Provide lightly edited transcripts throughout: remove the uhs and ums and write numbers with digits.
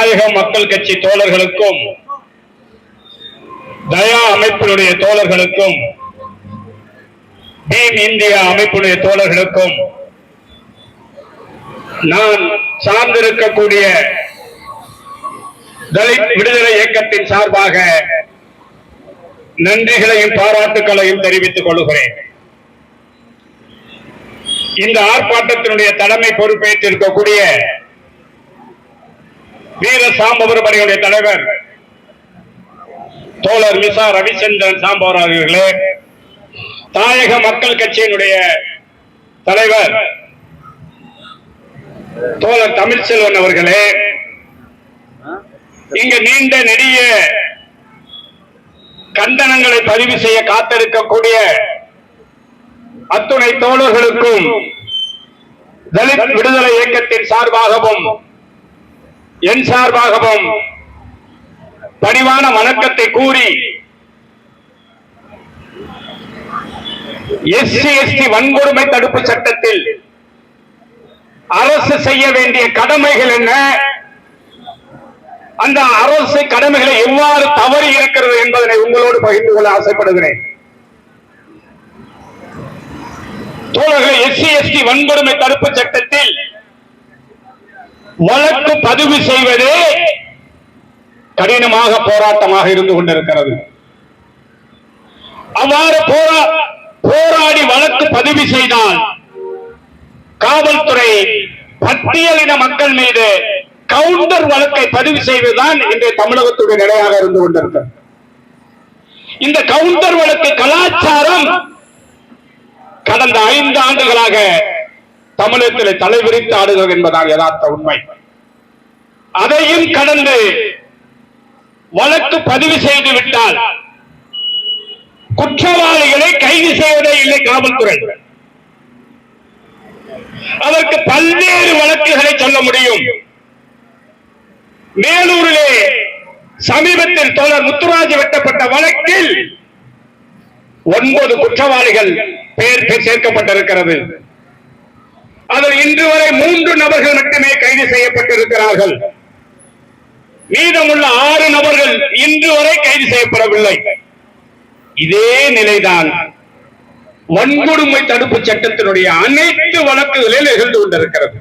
தாயக மக்கள் கட்சி தோழர்களுக்கும் தயா அமைப்பினுடைய தோழர்களுக்கும் டீம் இந்தியா அமைப்புடைய தோழர்களுக்கும் நான் சார்ந்திருக்கக்கூடிய தலித் விடுதலை இயக்கத்தின் சார்பாக நன்றிகளையும் பாராட்டுகளையும் தெரிவித்துக் கொள்கிறேன். இந்த ஆர்ப்பாட்டத்தினுடைய தலைமை பொறுப்பேற்றிருக்கக்கூடிய வீர சாம்பவரமணியுடைய தலைவர் தோழர் மிசா ரவிச்சந்திரன் சாம்பவர் அவர்களே, தாயக மக்கள் கட்சியினுடைய தலைவர் தோழர் தமிழ்ச்செல்வன் அவர்களே, இங்கு நீண்ட நெடிய கண்டனங்களை பதிவு செய்ய காத்திருக்கக்கூடிய அத்துணை தோழர்களுக்கும் தலித் விடுதலை இயக்கத்தின் சார்பாகவும் என் சார்பாகவும் பணிவான வணக்கத்தை கூறி, SC/ST வன்கொடுமை தடுப்பு சட்டத்தில் அரசு செய்ய வேண்டிய கடமைகள் என்ன, அந்த அரசு கடமைகளை எவ்வாறு தவறி இருக்கிறது என்பதனை உங்களோடு பகிர்ந்து கொள்ள ஆசைப்படுகிறேன். தோழர்கள், SC/ST வன்கொடுமை தடுப்பு சட்டத்தில் வழக்கு பதிவு செய்வதே கடினமாக போராட்டமாக இருந்து கொண்டிருக்கிறது. அவ்வாறு போராடி வழக்கு பதிவு செய்தால் காவல்துறை பட்டியலின மக்கள் மீது கவுண்டர் வழக்கை பதிவு செய்வதுதான் இன்றைய தமிழகத்துடைய நிலையாக இருந்து கொண்டிருக்கிறது. இந்த கவுண்டர் வழக்கு கலாச்சாரம் கடந்த 5 ஆண்டுகளாக தமிழகத்தில் தலைவிரித்து ஆடுகிறது என்பதால் யதார்த்த உண்மை. அதையும் கடந்து வழக்கு பதிவு செய்து விட்டால் குற்றவாளிகளை கைது செய்வதே இல்லை காவல்துறை. அதற்கு பல்வேறு வழக்குகளை சொல்ல முடியும். மேலூரிலே சமீபத்தில் தோழர் முத்துராஜ் வெட்டப்பட்ட வழக்கில் 9 குற்றவாளிகள் பெயர் சேர்க்கப்பட்டிருக்கிறது. அதில் இன்று வரை 3 நபர்கள் மட்டுமே கைது செய்யப்பட்டிருக்கிறார்கள். மீதமுள்ள 6 நபர்கள் இன்று வரை கைது செய்யப்படவில்லை. இதே நிலைதான் வன்கொடுமை தடுப்பு சட்டத்தினுடைய அனைத்து வழக்குகளில் நிகழ்ந்து கொண்டிருக்கிறது.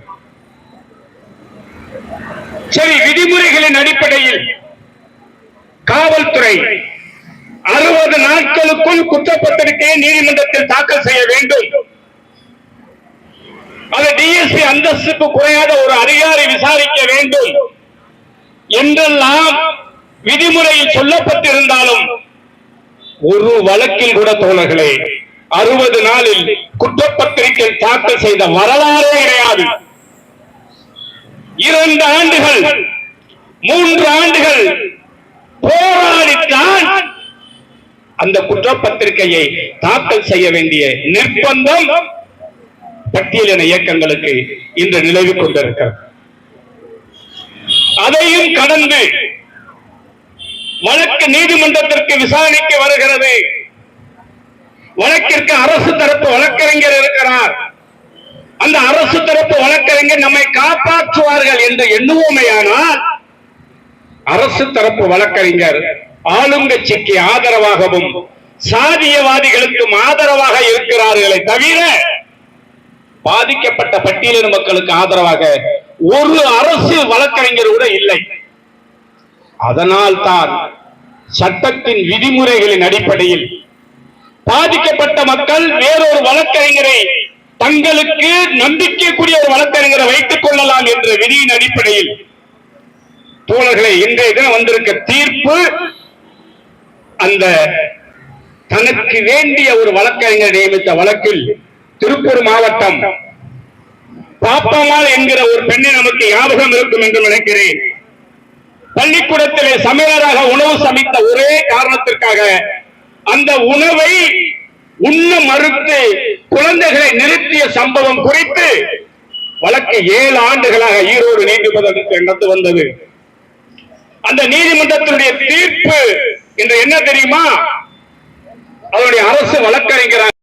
சரி, விதிமுறைகளின் அடிப்படையில் காவல்துறை 60 நாட்களுக்குள் குற்றப்பத்திரிகையை நீதிமன்றத்தில் தாக்கல் செய்ய வேண்டும். அது DSP அந்தஸ்துக்கு குறையாத ஒரு அதிகாரி விசாரிக்க வேண்டும் என்றெல்லாம் விதிமுறையில் சொல்லப்பட்டிருந்தாலும் ஒரு வழக்கில் கூட தோழர்களே 60 நாளில் குற்றப்பத்திரிகை தாக்கல் செய்த வரலாறே கிடையாது. 2 ஆண்டுகள் 3 ஆண்டுகள் போராடித்தான் அந்த குற்றப்பத்திரிகையை தாக்கல் செய்ய வேண்டிய நிர்பந்தம் பட்டியலின இயக்கங்களுக்கு இன்று நிலவி கொண்டிருக்கிறது. அதையும் கடந்து வழக்கு நீதிமன்றத்திற்கு விசாரணைக்கு வருகிறது. வழக்கிற்கு அரசு தரப்பு வழக்கறிஞர் இருக்கிறார். அந்த அரசு தரப்பு வழக்கறிஞர் நம்மை காப்பாற்றுவார்கள் என்று எண்ணுவோமேயானால் அரசு தரப்பு வழக்கறிஞர் ஆளுங்கட்சிக்கு ஆதரவாகவும் சாதியவாதிகளுக்கும் ஆதரவாக இருக்கிறார்களே தவிர பாதிக்கப்பட்ட பட்டியலின மக்களுக்கு ஆதரவாக ஒரு அரசு வழக்கறிஞர் கூட இல்லை. அதனால் தான் சட்டத்தின் விதிமுறைகளின் அடிப்படையில் பாதிக்கப்பட்ட மக்கள் வேறொரு வழக்கறிஞரை தங்களுக்கு நம்பிக்கைக்குரிய ஒரு வழக்கறிஞரை வைத்துக் கொள்ளலாம் என்ற விதியின் அடிப்படையில் தோழர்களை இன்றைய தினம் வந்திருக்க தீர்ப்பு அந்த தனக்கு வேண்டிய ஒரு வழக்கறிஞர் நியமித்த வழக்கில் திருப்பூர் மாவட்டம் பாப்பம்மாள் என்கிற ஒரு பெண்ணை நமக்கு ஞாபகம் இருக்கும் என்று நினைக்கிறேன். பள்ளிக்கூடத்திலே சமையலராக உணவு சமைத்த ஒரே காரணத்திற்காக அந்த உணவை உண்ண மறுத்து குழந்தைகளை நிறுத்திய சம்பவம் குறித்து வழக்கு 7 ஆண்டுகளாக ஈரோடு நீதிமன்றத்தில் நடந்து வந்தது. அந்த நீதிமன்றத்தினுடைய தீர்ப்பு இன்று என்ன தெரியுமா? அவருடைய அரசு வழக்கறிஞர்